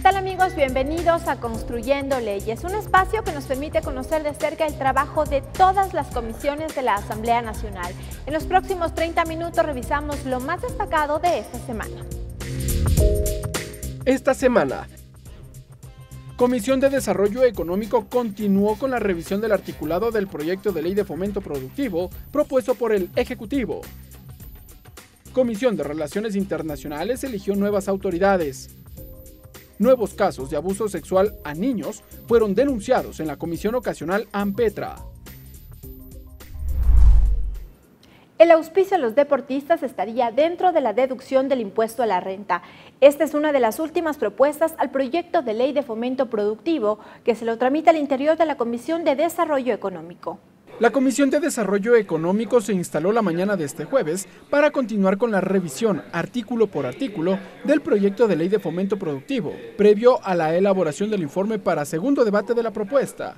tal amigos? Bienvenidos a Construyendo Leyes, un espacio que nos permite conocer de cerca el trabajo de todas las comisiones de la Asamblea Nacional. En los próximos 30 minutos revisamos lo más destacado de esta semana. Esta semana, Comisión de Desarrollo Económico continuó con la revisión del articulado del proyecto de ley de fomento productivo propuesto por el Ejecutivo. Comisión de Relaciones Internacionales eligió nuevas autoridades. Nuevos casos de abuso sexual a niños fueron denunciados en la Comisión Ocasional AMPETRA. El auspicio a los deportistas estaría dentro de la deducción del impuesto a la renta. Esta es una de las últimas propuestas al proyecto de ley de fomento productivo que se lo tramita al interior de la Comisión de Desarrollo Económico. La Comisión de Desarrollo Económico se instaló la mañana de este jueves para continuar con la revisión, artículo por artículo, del proyecto de ley de fomento productivo, previo a la elaboración del informe para segundo debate de la propuesta.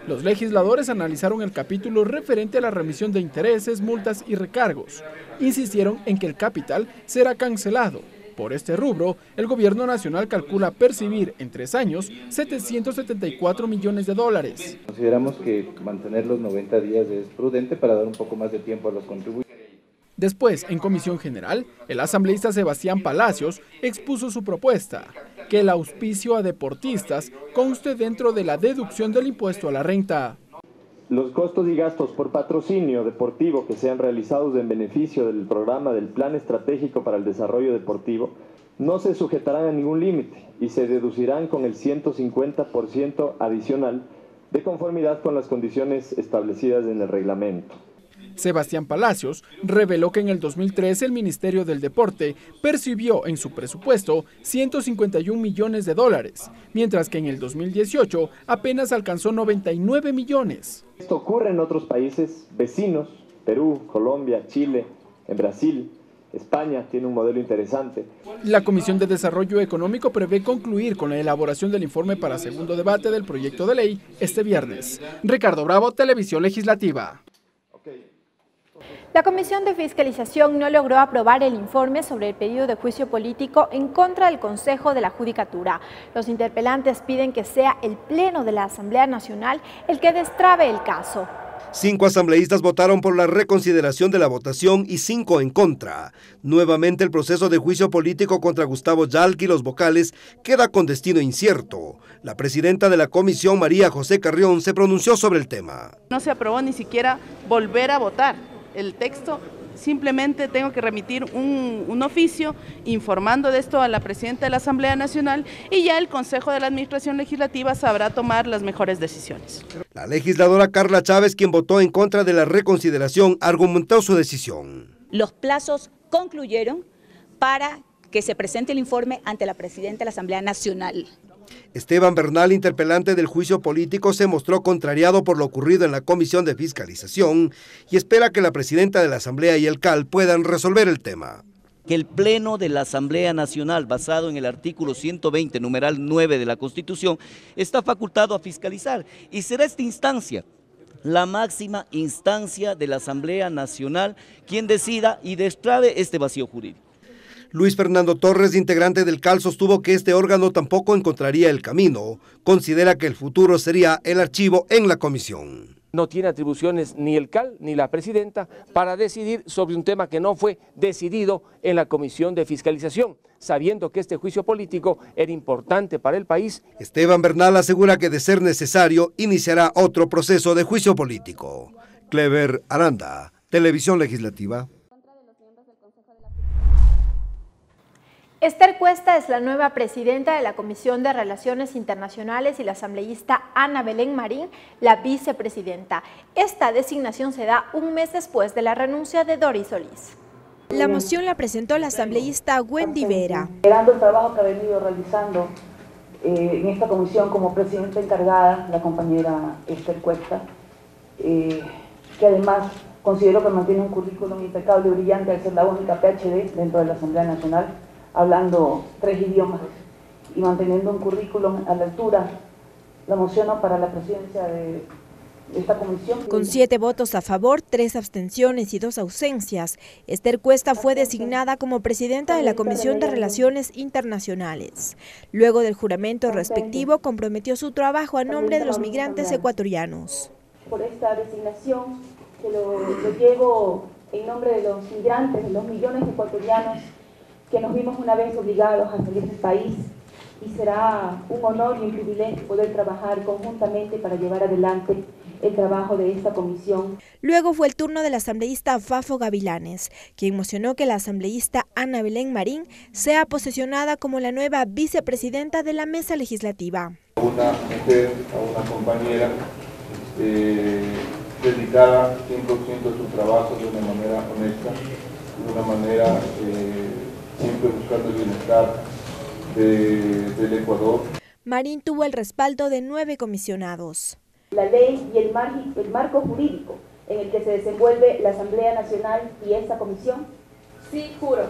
Los legisladores analizaron el capítulo referente a la remisión de intereses, multas y recargos. Insistieron en que el capital será cancelado. Por este rubro, el gobierno nacional calcula percibir en 3 años 774 millones de dólares. Consideramos que mantener los 90 días es prudente para dar un poco más de tiempo a los contribuyentes. Después, en comisión general, el asambleísta Sebastián Palacios expuso su propuesta, que el auspicio a deportistas conste dentro de la deducción del impuesto a la renta. Los costos y gastos por patrocinio deportivo que sean realizados en beneficio del programa del Plan Estratégico para el Desarrollo Deportivo no se sujetarán a ningún límite y se deducirán con el 150% adicional de conformidad con las condiciones establecidas en el reglamento. Sebastián Palacios reveló que en el 2013 el Ministerio del Deporte percibió en su presupuesto 151 millones de dólares, mientras que en el 2018 apenas alcanzó 99 millones. Esto ocurre en otros países vecinos, Perú, Colombia, Chile, en Brasil. España tiene un modelo interesante. La Comisión de Desarrollo Económico prevé concluir con la elaboración del informe para segundo debate del proyecto de ley este viernes. Ricardo Bravo, Televisión Legislativa. La Comisión de Fiscalización no logró aprobar el informe sobre el pedido de juicio político en contra del Consejo de la Judicatura. Los interpelantes piden que sea el Pleno de la Asamblea Nacional el que destrabe el caso. 5 asambleístas votaron por la reconsideración de la votación y 5 en contra. Nuevamente el proceso de juicio político contra Gustavo Yalki y los vocales queda con destino incierto. La presidenta de la comisión, María José Carrión, se pronunció sobre el tema. No se aprobó ni siquiera volver a votar el texto. Simplemente tengo que remitir un oficio informando de esto a la presidenta de la Asamblea Nacional y ya el Consejo de la Administración Legislativa sabrá tomar las mejores decisiones. La legisladora Carla Chávez, quien votó en contra de la reconsideración, argumentó su decisión. Los plazos concluyeron para que se presente el informe ante la presidenta de la Asamblea Nacional. Esteban Bernal, interpelante del juicio político, se mostró contrariado por lo ocurrido en la Comisión de Fiscalización y espera que la presidenta de la Asamblea y el CAL puedan resolver el tema. Que el Pleno de la Asamblea Nacional, basado en el artículo 120, numeral 9 de la Constitución, está facultado a fiscalizar y será esta instancia, la máxima instancia de la Asamblea Nacional, quien decida y destrabe este vacío jurídico. Luis Fernando Torres, integrante del CAL, sostuvo que este órgano tampoco encontraría el camino. Considera que el futuro sería el archivo en la comisión. No tiene atribuciones ni el CAL ni la presidenta para decidir sobre un tema que no fue decidido en la Comisión de Fiscalización, sabiendo que este juicio político era importante para el país. Esteban Bernal asegura que de ser necesario iniciará otro proceso de juicio político. Clever Aranda, Televisión Legislativa. Esther Cuesta es la nueva presidenta de la Comisión de Relaciones Internacionales y la asambleísta Ana Belén Marín, la vicepresidenta. Esta designación se da un mes después de la renuncia de Doris Solís. La moción la presentó la asambleísta Wendy Vera. Considerando el trabajo que ha venido realizando en esta comisión como presidenta encargada, la compañera Esther Cuesta, que además considero que mantiene un currículum impecable y brillante al ser la única PhD dentro de la Asamblea Nacional, hablando 3 idiomas y manteniendo un currículum a la altura, la mociono para la presidencia esta comisión. Con 7 votos a favor, 3 abstenciones y 2 ausencias, Esther Cuesta fue designada como presidenta de la Comisión de Relaciones Internacionales. Luego del juramento respectivo, comprometió su trabajo a nombre de los migrantes ecuatorianos. Por esta designación, que lo llevo en nombre de los migrantes, de los millones de ecuatorianos que nos vimos una vez obligados a salir del país, y será un honor y un privilegio poder trabajar conjuntamente para llevar adelante el trabajo de esta comisión. Luego fue el turno del asambleísta Fafo Gavilanes, quien mencionó que la asambleísta Ana Belén Marín sea posesionada como la nueva vicepresidenta de la mesa legislativa. Una mujer, a una compañera dedicada 100% a su trabajo de una manera honesta, de una manera siempre buscando el bienestar del Ecuador. Marín tuvo el respaldo de 9 comisionados. La ley y el marco jurídico en el que se desenvuelve la Asamblea Nacional y esta comisión. Sí, juro.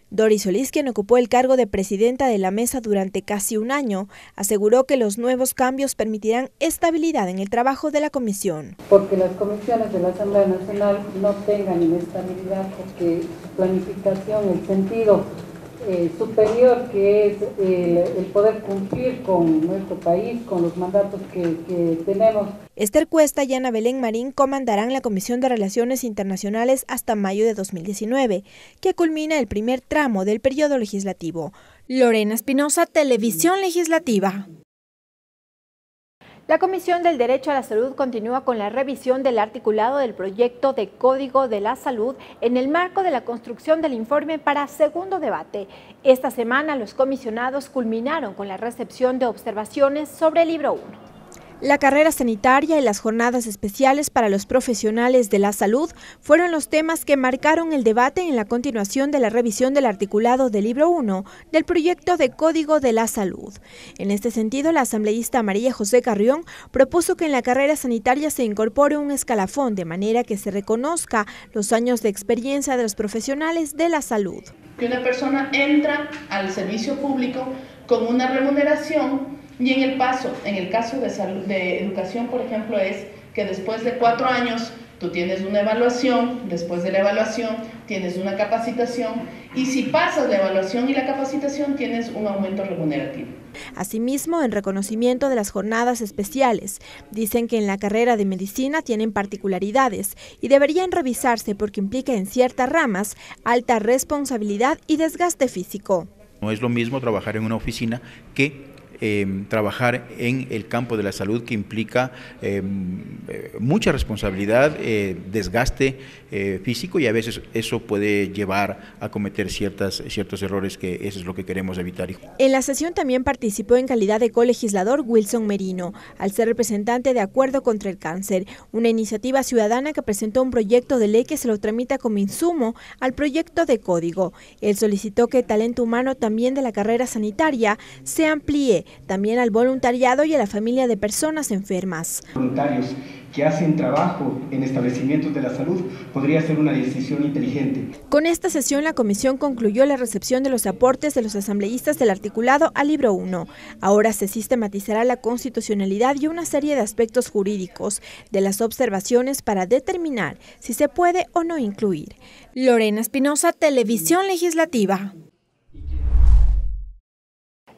Doris Solís, quien ocupó el cargo de presidenta de la mesa durante casi un año, aseguró que los nuevos cambios permitirán estabilidad en el trabajo de la comisión. Porque las comisiones de la Asamblea Nacional no tengan inestabilidad, porque su planificación, el sentido superior que es el poder cumplir con nuestro país, con los mandatos que tenemos. Esther Cuesta y Ana Belén Marín comandarán la Comisión de Relaciones Internacionales hasta mayo de 2019, que culmina el primer tramo del periodo legislativo. Lorena Espinosa, Televisión Legislativa. La Comisión del Derecho a la Salud continúa con la revisión del articulado del proyecto de Código de la Salud en el marco de la construcción del informe para segundo debate. Esta semana los comisionados culminaron con la recepción de observaciones sobre el libro 1. La carrera sanitaria y las jornadas especiales para los profesionales de la salud fueron los temas que marcaron el debate en la continuación de la revisión del articulado del libro 1 del proyecto de Código de la Salud. En este sentido, la asambleísta María José Carrión propuso que en la carrera sanitaria se incorpore un escalafón de manera que se reconozca los años de experiencia de los profesionales de la salud. Que una persona entra al servicio público con una remuneración. Y en el caso de salud, de educación, por ejemplo, es que después de 4 años tú tienes una evaluación, después de la evaluación tienes una capacitación y si pasas la evaluación y la capacitación tienes un aumento remunerativo. Asimismo, en reconocimiento de las jornadas especiales, dicen que en la carrera de medicina tienen particularidades y deberían revisarse porque implica en ciertas ramas alta responsabilidad y desgaste físico. No es lo mismo trabajar en una oficina que trabajar en el campo de la salud, que implica mucha responsabilidad, desgaste físico, y a veces eso puede llevar a cometer ciertos errores, que eso es lo que queremos evitar. En la sesión también participó en calidad de colegislador Wilson Merino, al ser representante de Acuerdo contra el Cáncer, una iniciativa ciudadana que presentó un proyecto de ley que se lo tramita como insumo al proyecto de código. Él solicitó que el talento humano también de la carrera sanitaria se amplíe también al voluntariado y a la familia de personas enfermas. Voluntarios que hacen trabajo en establecimientos de la salud podría ser una decisión inteligente. Con esta sesión la comisión concluyó la recepción de los aportes de los asambleístas del articulado al libro 1. Ahora se sistematizará la constitucionalidad y una serie de aspectos jurídicos de las observaciones para determinar si se puede o no incluir. Lorena Espinosa, Televisión Legislativa.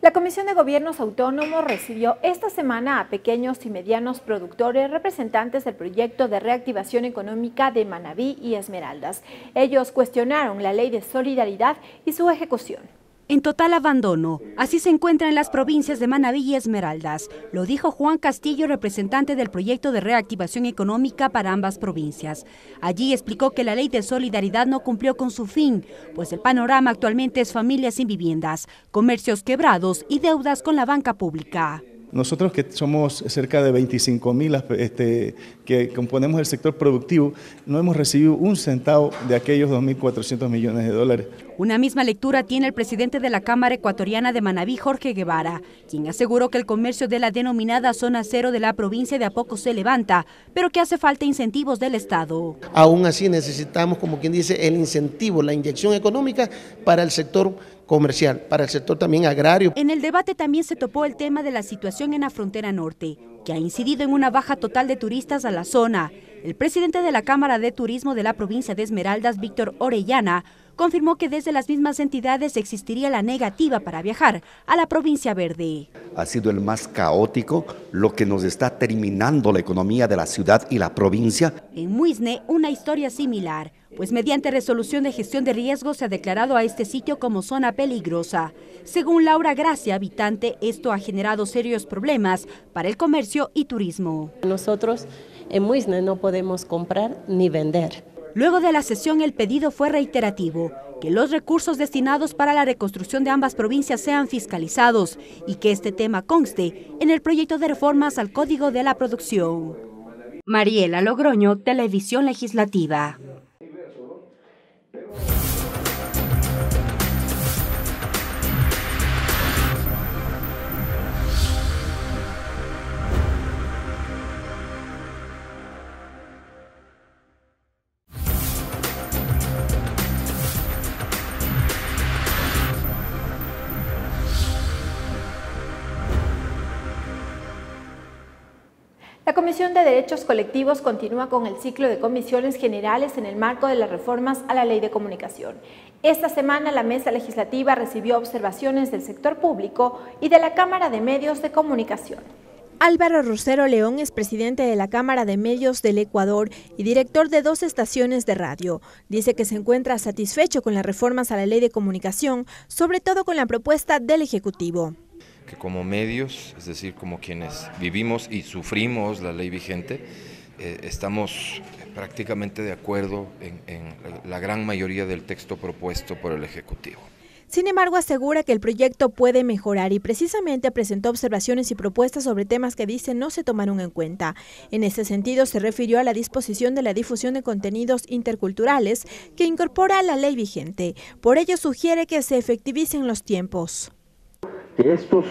La Comisión de Gobiernos Autónomos recibió esta semana a pequeños y medianos productores representantes del proyecto de reactivación económica de Manabí y Esmeraldas. Ellos cuestionaron la ley de solidaridad y su ejecución. En total abandono, así se encuentran las provincias de Manabí y Esmeraldas, lo dijo Juan Castillo, representante del proyecto de reactivación económica para ambas provincias. Allí explicó que la ley de solidaridad no cumplió con su fin, pues el panorama actualmente es familias sin viviendas, comercios quebrados y deudas con la banca pública. Nosotros que somos cerca de 25.000 que componemos el sector productivo, no hemos recibido un centavo de aquellos 2.400 millones de dólares. Una misma lectura tiene el presidente de la Cámara Ecuatoriana de Manabí, Jorge Guevara, quien aseguró que el comercio de la denominada zona cero de la provincia de a poco se levanta, pero que hace falta incentivos del Estado. Aún así necesitamos, como quien dice, el incentivo, la inyección económica para el sector comercial, para el sector también agrario. En el debate también se topó el tema de la situación en la frontera norte, que ha incidido en una baja total de turistas a la zona. El presidente de la Cámara de Turismo de la provincia de Esmeraldas, Víctor Orellana, confirmó que desde las mismas entidades existiría la negativa para viajar a la provincia verde. Ha sido el más caótico, lo que nos está terminando la economía de la ciudad y la provincia. En Muisne, una historia similar, pues mediante resolución de gestión de riesgos se ha declarado a este sitio como zona peligrosa. Según Laura Gracia, habitante, esto ha generado serios problemas para el comercio y turismo. Nosotros en Muisne no podemos comprar ni vender. Luego de la sesión, el pedido fue reiterativo, que los recursos destinados para la reconstrucción de ambas provincias sean fiscalizados y que este tema conste en el proyecto de reformas al Código de la Producción. Mariela Logroño, Televisión Legislativa. La Comisión de Derechos Colectivos continúa con el ciclo de comisiones generales en el marco de las reformas a la Ley de Comunicación. Esta semana la Mesa Legislativa recibió observaciones del sector público y de la Cámara de Medios de Comunicación. Álvaro Rosero León es presidente de la Cámara de Medios del Ecuador y director de 2 estaciones de radio. Dice que se encuentra satisfecho con las reformas a la Ley de Comunicación, sobre todo con la propuesta del Ejecutivo. Que como medios, es decir, como quienes vivimos y sufrimos la ley vigente, estamos prácticamente de acuerdo en la gran mayoría del texto propuesto por el Ejecutivo. Sin embargo, asegura que el proyecto puede mejorar y precisamente presentó observaciones y propuestas sobre temas que dice no se tomaron en cuenta. En ese sentido, se refirió a la disposición de la difusión de contenidos interculturales que incorpora la ley vigente. Por ello, sugiere que se efectivicen los tiempos. Que estos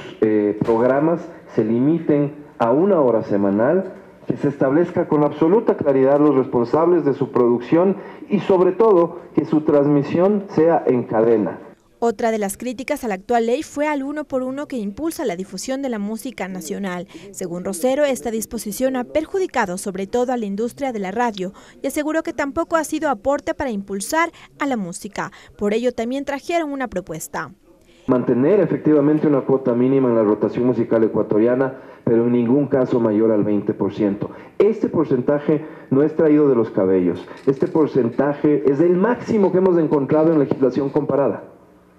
programas se limiten a 1 hora semanal, que se establezca con absoluta claridad los responsables de su producción y sobre todo que su transmisión sea en cadena. Otra de las críticas a la actual ley fue al 1 por 1 que impulsa la difusión de la música nacional. Según Rosero, esta disposición ha perjudicado sobre todo a la industria de la radio y aseguró que tampoco ha sido aporte para impulsar a la música. Por ello también trajeron una propuesta. Mantener efectivamente una cuota mínima en la rotación musical ecuatoriana, pero en ningún caso mayor al 20%. Este porcentaje no es traído de los cabellos. Este porcentaje es el máximo que hemos encontrado en legislación comparada.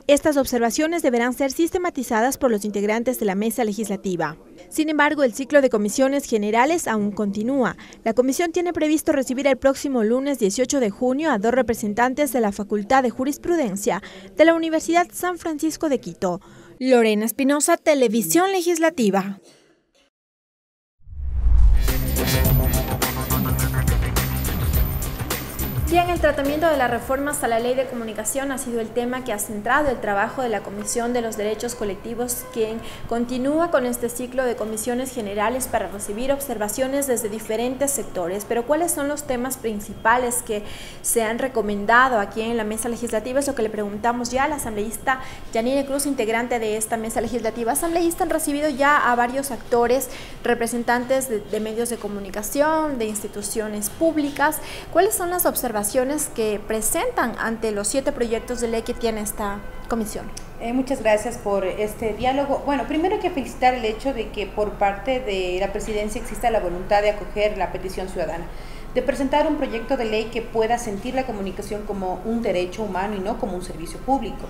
Estas observaciones deberán ser sistematizadas por los integrantes de la Mesa Legislativa. Sin embargo, el ciclo de comisiones generales aún continúa. La comisión tiene previsto recibir el próximo lunes 18 de junio a 2 representantes de la Facultad de Jurisprudencia de la Universidad San Francisco de Quito. Lorena Espinosa, Televisión Legislativa. Bien, el tratamiento de las reformas a la Ley de Comunicación ha sido el tema que ha centrado el trabajo de la Comisión de los Derechos Colectivos, quien continúa con este ciclo de comisiones generales para recibir observaciones desde diferentes sectores. Pero ¿cuáles son los temas principales que se han recomendado aquí en la Mesa Legislativa? Es lo que le preguntamos ya a la asambleísta Yanine Cruz, integrante de esta Mesa Legislativa. Asambleísta, han recibido ya a varios actores, representantes de medios de comunicación, de instituciones públicas. ¿Cuáles son las observaciones que presentan ante los 7 proyectos de ley que tiene esta comisión? Muchas gracias por este diálogo. Bueno, primero hay que felicitar el hecho de que por parte de la presidencia exista la voluntad de acoger la petición ciudadana, de presentar un proyecto de ley que pueda sentir la comunicación como un derecho humano y no como un servicio público.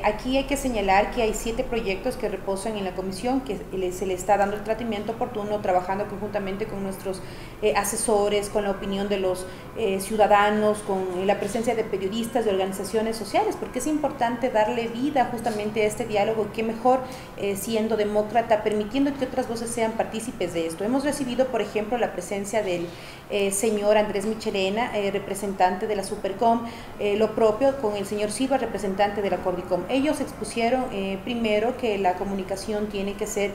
Aquí hay que señalar que hay 7 proyectos que reposan en la comisión, que se le está dando el tratamiento oportuno, trabajando conjuntamente con nuestros asesores, con la opinión de los ciudadanos, con la presencia de periodistas, de organizaciones sociales, porque es importante darle vida justamente a este diálogo, y qué mejor siendo demócrata, permitiendo que otras voces sean partícipes de esto. Hemos recibido, por ejemplo, la presencia del señor Andrés Michelena, representante de la Supercom, lo propio con el señor Silva, representante de la Cordicom. Ellos expusieron primero que la comunicación tiene que ser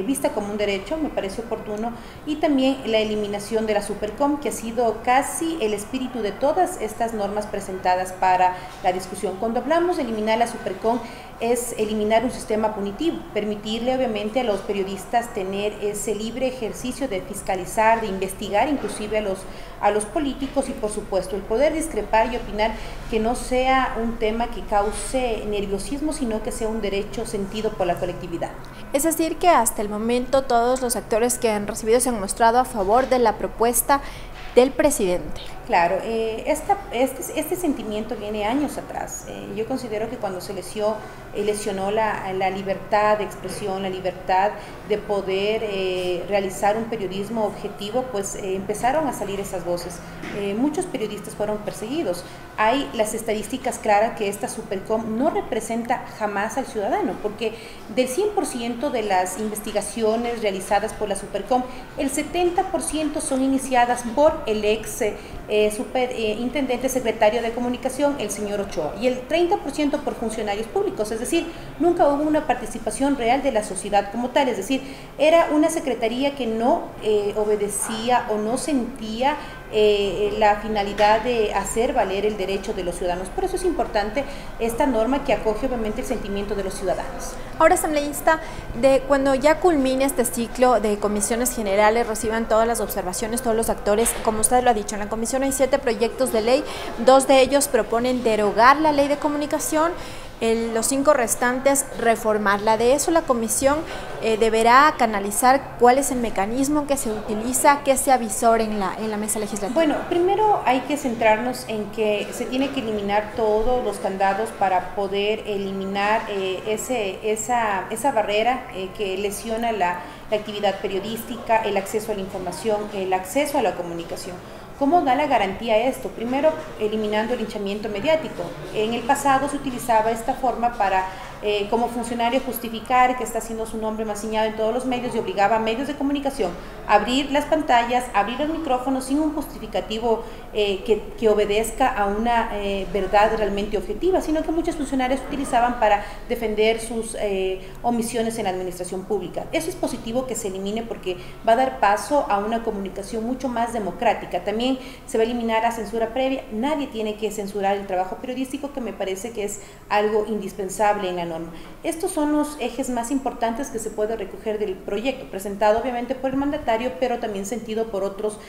vista como un derecho, me parece oportuno, y también la eliminación de la Supercom, que ha sido casi el espíritu de todas estas normas presentadas para la discusión. Cuando hablamos de eliminar la Supercom, es eliminar un sistema punitivo, permitirle obviamente a los periodistas tener ese libre ejercicio de fiscalizar, de investigar inclusive a los políticos, y por supuesto el poder discrepar y opinar, que no sea un tema que cause nerviosismo, sino que sea un derecho sentido por la colectividad. Es decir, que hasta el momento todos los actores que han recibido se han mostrado a favor de la propuesta del presidente. Claro, este sentimiento viene años atrás. Yo considero que cuando se lesionó la libertad de expresión, la libertad de poder realizar un periodismo objetivo, pues empezaron a salir esas voces. Muchos periodistas fueron perseguidos. Hay las estadísticas claras que esta Supercom no representa jamás al ciudadano, porque del 100% de las investigaciones realizadas por la Supercom, el 70% son iniciadas por el ex superintendente secretario de comunicación, el señor Ochoa, y el 30% por funcionarios públicos, es decir, nunca hubo una participación real de la sociedad como tal, es decir, era una secretaría que no obedecía o no sentía la finalidad de hacer valer el derecho de los ciudadanos. Por eso es importante esta norma que acoge obviamente el sentimiento de los ciudadanos. Ahora, asambleísta, cuando ya culmine este ciclo de comisiones generales, reciban todas las observaciones, todos los actores, como usted lo ha dicho, en la comisión hay 7 proyectos de ley, 2 de ellos proponen derogar la ley de comunicación, los 5 restantes reformarla. De eso la comisión deberá canalizar cuál es el mecanismo que se utiliza, que se avisore en la mesa legislativa. Bueno, primero hay que centrarnos en que se tiene que eliminar todos los candados para poder eliminar esa barrera que lesiona la actividad periodística, el acceso a la información, el acceso a la comunicación. ¿Cómo da la garantía esto? Primero, eliminando el linchamiento mediático. En el pasado se utilizaba esta forma para, como funcionario, justificar que está haciendo su nombre mancillado en todos los medios, y obligaba a medios de comunicación a abrir las pantallas, a abrir los micrófonos sin un justificativo que obedezca a una verdad realmente objetiva, sino que muchos funcionarios utilizaban para defender sus omisiones en la administración pública. Eso es positivo que se elimine, porque va a dar paso a una comunicación mucho más democrática. También se va a eliminar la censura previa. Nadie tiene que censurar el trabajo periodístico, que me parece que es algo indispensable en la norma. Estos son los ejes más importantes que se puede recoger del proyecto, presentado obviamente por el mandatario, pero también sentido por otros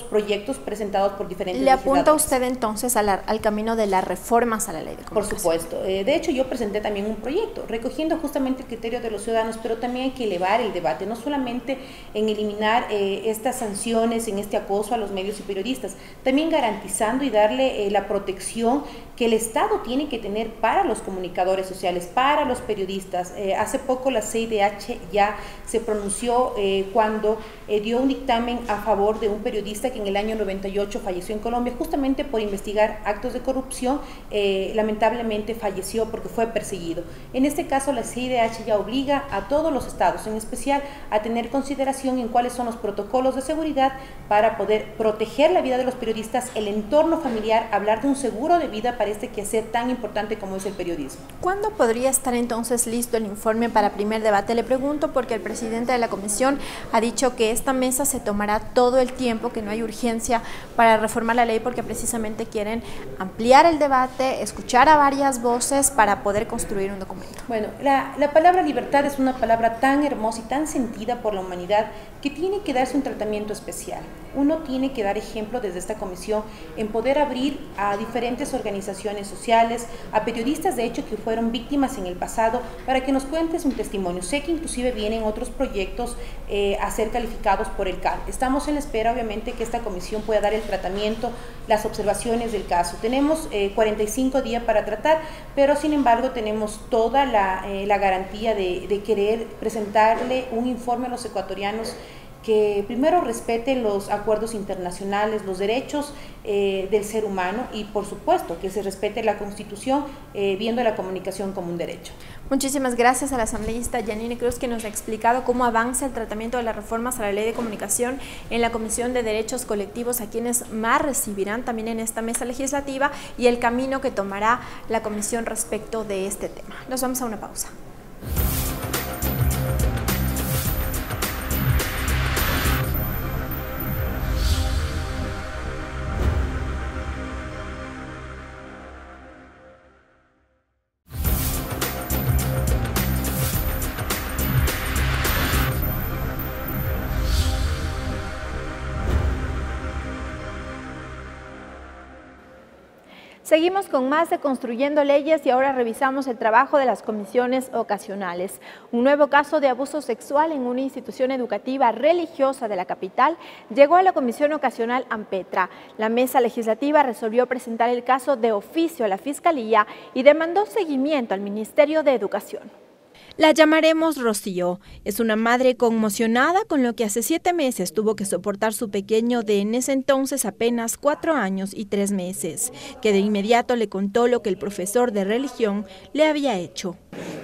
proyectos presentados por diferentes legisladores. ¿Le apunta usted entonces al camino de las reformas a la ley de comunicación? Por supuesto. De hecho, yo presenté también un proyecto, recogiendo justamente el criterio de los ciudadanos, pero también hay que elevar el debate, no solamente en eliminar estas sanciones, en este acoso a los medios y periodistas, también garantizando y darle la protección que el Estado tiene que tener para los comunicadores sociales, para los periodistas. Hace poco la CIDH ya se pronunció cuando dio un dictamen a favor de un periodista que en el año 98 falleció en Colombia, justamente por investigar actos de corrupción. Lamentablemente falleció porque fue perseguido. En este caso, la CIDH ya obliga a todos los estados, en especial, a tener consideración en cuáles son los protocolos de seguridad para poder proteger la vida de los periodistas, el entorno familiar, hablar de un seguro de vida para este quehacer tan importante como es el periodismo. ¿Cuándo podría estar entonces listo el informe para primer debate? Le pregunto porque el presidente de la comisión ha dicho que esta mesa se tomará todo el tiempo, que no hay urgencia para reformar la ley, porque precisamente quieren ampliar el debate, escuchar a varias voces para poder construir un documento. Bueno, la palabra libertad es una palabra tan hermosa y tan sentida por la humanidad que tiene que darse un tratamiento especial. Uno tiene que dar ejemplo desde esta comisión en poder abrir a diferentes organizaciones sociales, a periodistas de hecho que fueron víctimas en el pasado, para que nos cuentes un testimonio. Sé que inclusive vienen otros proyectos a ser calificados por el CAL. Estamos en la espera obviamente que esta comisión pueda dar el tratamiento, las observaciones del caso. Tenemos 45 días para tratar, pero sin embargo tenemos toda la garantía de querer presentarle un informe a los ecuatorianos que primero respete los acuerdos internacionales, los derechos del ser humano y por supuesto que se respete la Constitución, viendo la comunicación como un derecho. Muchísimas gracias a la asambleísta Yanine Cruz, que nos ha explicado cómo avanza el tratamiento de las reformas a la Ley de Comunicación en la Comisión de Derechos Colectivos, a quienes más recibirán también en esta mesa legislativa, y el camino que tomará la comisión respecto de este tema. Nos vamos a una pausa. Seguimos con más de Construyendo Leyes y ahora revisamos el trabajo de las comisiones ocasionales. Un nuevo caso de abuso sexual en una institución educativa religiosa de la capital llegó a la comisión ocasional Ampetra. La mesa legislativa resolvió presentar el caso de oficio a la Fiscalía y demandó seguimiento al Ministerio de Educación. La llamaremos Rocío. Es una madre conmocionada con lo que hace 7 meses tuvo que soportar su pequeño de en ese entonces apenas 4 años y 3 meses, que de inmediato le contó lo que el profesor de religión le había hecho.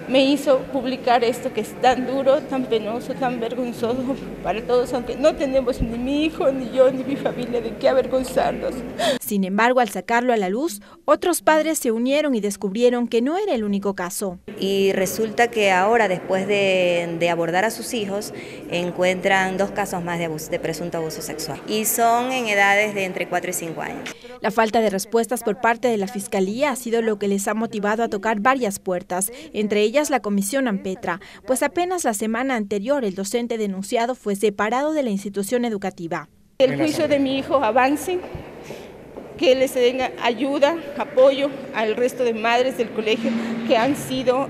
Me hizo publicar esto que es tan duro, tan penoso, tan vergonzoso para todos, aunque no tenemos ni mi hijo, ni yo, ni mi familia de qué avergonzarnos. Sin embargo, al sacarlo a la luz, otros padres se unieron y descubrieron que no era el único caso. Y resulta que ahora, después de abordar a sus hijos, encuentran 2 casos más de presunto abuso sexual. Y son en edades de entre 4 y 5 años. La falta de respuestas por parte de la Fiscalía ha sido lo que les ha motivado a tocar varias puertas, entre ellas la comisión Ampetra, pues apenas la semana anterior el docente denunciado fue separado de la institución educativa. El juicio de mi hijo avance, que les den ayuda, apoyo al resto de madres del colegio que han sido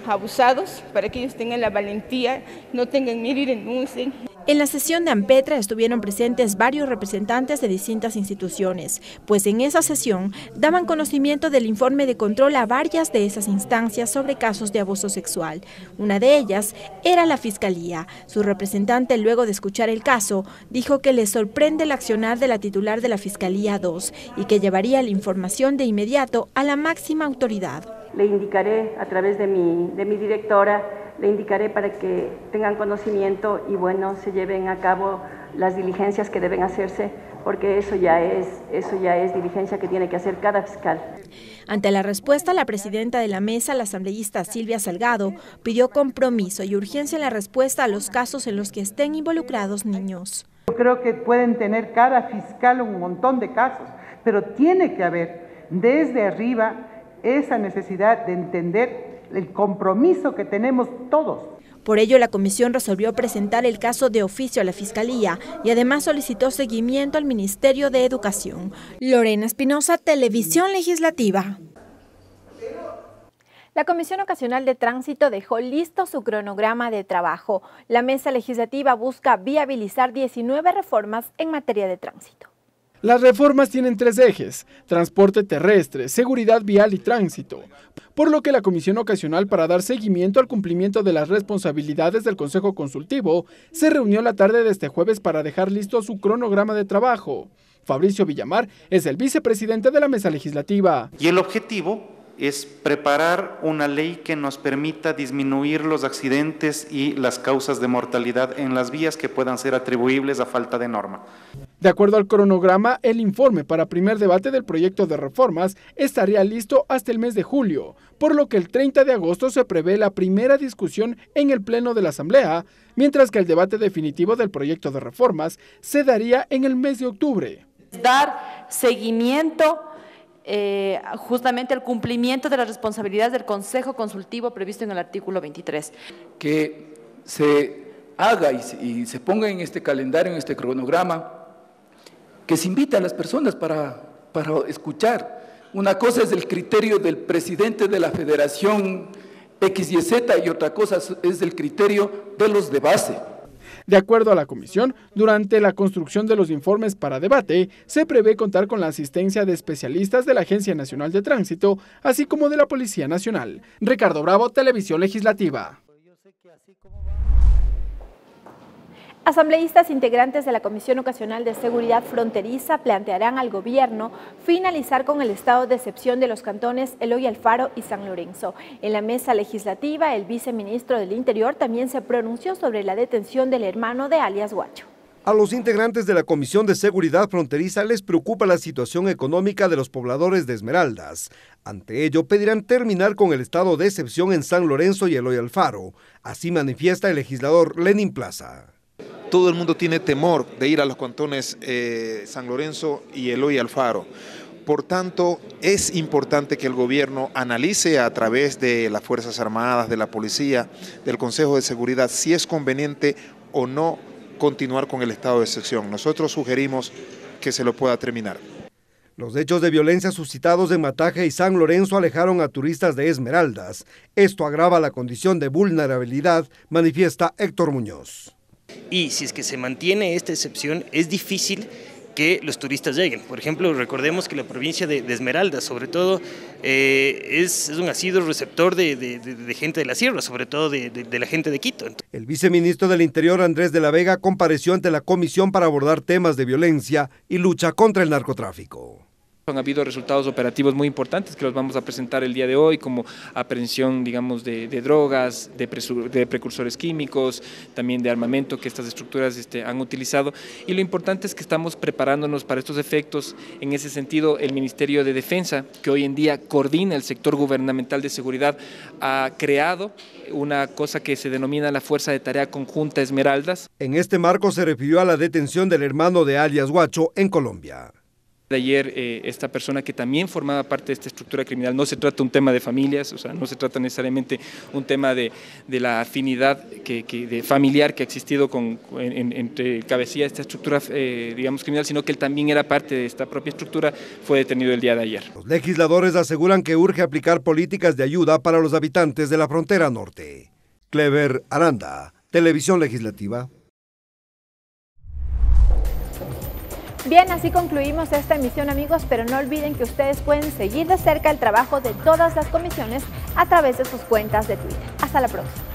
abusados, para que ellos tengan la valentía, no tengan miedo y denuncien. En la sesión de Ampetra estuvieron presentes varios representantes de distintas instituciones, pues en esa sesión daban conocimiento del informe de control a varias de esas instancias sobre casos de abuso sexual. Una de ellas era la Fiscalía. Su representante, luego de escuchar el caso, dijo que le sorprende el accionar de la titular de la Fiscalía 2 y que llevaría la información de inmediato a la máxima autoridad. Le indicaré a través de mi directora, le indicaré para que tengan conocimiento y bueno, se lleven a cabo las diligencias que deben hacerse, porque eso ya es diligencia que tiene que hacer cada fiscal. Ante la respuesta, la presidenta de la mesa, la asambleísta Silvia Salgado, pidió compromiso y urgencia en la respuesta a los casos en los que estén involucrados niños. Yo creo que pueden tener cada fiscal un montón de casos, pero tiene que haber desde arriba esa necesidad de entender el compromiso que tenemos todos. Por ello, la comisión resolvió presentar el caso de oficio a la Fiscalía y además solicitó seguimiento al Ministerio de Educación. Lorena Espinosa, Televisión Legislativa. La Comisión Ocasional de Tránsito dejó listo su cronograma de trabajo. La mesa legislativa busca viabilizar 19 reformas en materia de tránsito. Las reformas tienen 3 ejes: transporte terrestre, seguridad vial y tránsito, por lo que la Comisión Ocasional, para dar seguimiento al cumplimiento de las responsabilidades del Consejo Consultivo, se reunió la tarde de este jueves para dejar listo su cronograma de trabajo. Fabricio Villamar es el vicepresidente de la mesa legislativa. Y el objetivo es preparar una ley que nos permita disminuir los accidentes y las causas de mortalidad en las vías que puedan ser atribuibles a falta de norma. De acuerdo al cronograma, el informe para primer debate del proyecto de reformas estaría listo hasta el mes de julio, por lo que el 30 de agosto se prevé la primera discusión en el Pleno de la Asamblea, mientras que el debate definitivo del proyecto de reformas se daría en el mes de octubre. Dar seguimiento justamente al cumplimiento de las responsabilidades del Consejo Consultivo previsto en el artículo 23. Que se haga y se ponga en este calendario, en este cronograma, que se invite a las personas para escuchar. Una cosa es el criterio del presidente de la Federación X y Z y otra cosa es el criterio de los de base. De acuerdo a la comisión, durante la construcción de los informes para debate, se prevé contar con la asistencia de especialistas de la Agencia Nacional de Tránsito, así como de la Policía Nacional. Ricardo Bravo, Televisión Legislativa. Asambleístas integrantes de la Comisión Ocasional de Seguridad Fronteriza plantearán al gobierno finalizar con el estado de excepción de los cantones Eloy Alfaro y San Lorenzo. En la mesa legislativa, el viceministro del Interior también se pronunció sobre la detención del hermano de alias Guacho. A los integrantes de la Comisión de Seguridad Fronteriza les preocupa la situación económica de los pobladores de Esmeraldas. Ante ello, pedirán terminar con el estado de excepción en San Lorenzo y Eloy Alfaro. Así manifiesta el legislador Lenin Plaza. Todo el mundo tiene temor de ir a los cantones San Lorenzo y Eloy Alfaro. Por tanto, es importante que el gobierno analice a través de las Fuerzas Armadas, de la Policía, del Consejo de Seguridad, si es conveniente o no continuar con el estado de excepción. Nosotros sugerimos que se lo pueda terminar. Los hechos de violencia suscitados en Mataje y San Lorenzo alejaron a turistas de Esmeraldas. Esto agrava la condición de vulnerabilidad, manifiesta Héctor Muñoz. Y si es que se mantiene esta excepción, es difícil que los turistas lleguen. Por ejemplo, recordemos que la provincia de Esmeraldas, sobre todo, es un asiduo receptor de gente de la sierra, sobre todo de la gente de Quito. El viceministro del Interior, Andrés de la Vega, compareció ante la comisión para abordar temas de violencia y lucha contra el narcotráfico. Han habido resultados operativos muy importantes que los vamos a presentar el día de hoy, como aprehensión, digamos, de drogas, de precursores químicos, también de armamento que estas estructuras han utilizado. Y lo importante es que estamos preparándonos para estos efectos. En ese sentido, el Ministerio de Defensa, que hoy en día coordina el sector gubernamental de seguridad, ha creado una cosa que se denomina la Fuerza de Tarea Conjunta Esmeraldas. En este marco se refirió a la detención del hermano de alias Guacho en Colombia. De ayer, esta persona que también formaba parte de esta estructura criminal, no se trata un tema de familias, o sea, no se trata necesariamente un tema de la afinidad de familiar que ha existido entre cabecilla de esta estructura, digamos, criminal, sino que él también era parte de esta propia estructura, fue detenido el día de ayer. Los legisladores aseguran que urge aplicar políticas de ayuda para los habitantes de la frontera norte. Clever Aranda, Televisión Legislativa. Bien, así concluimos esta emisión, amigos, pero no olviden que ustedes pueden seguir de cerca el trabajo de todas las comisiones a través de sus cuentas de Twitter. Hasta la próxima.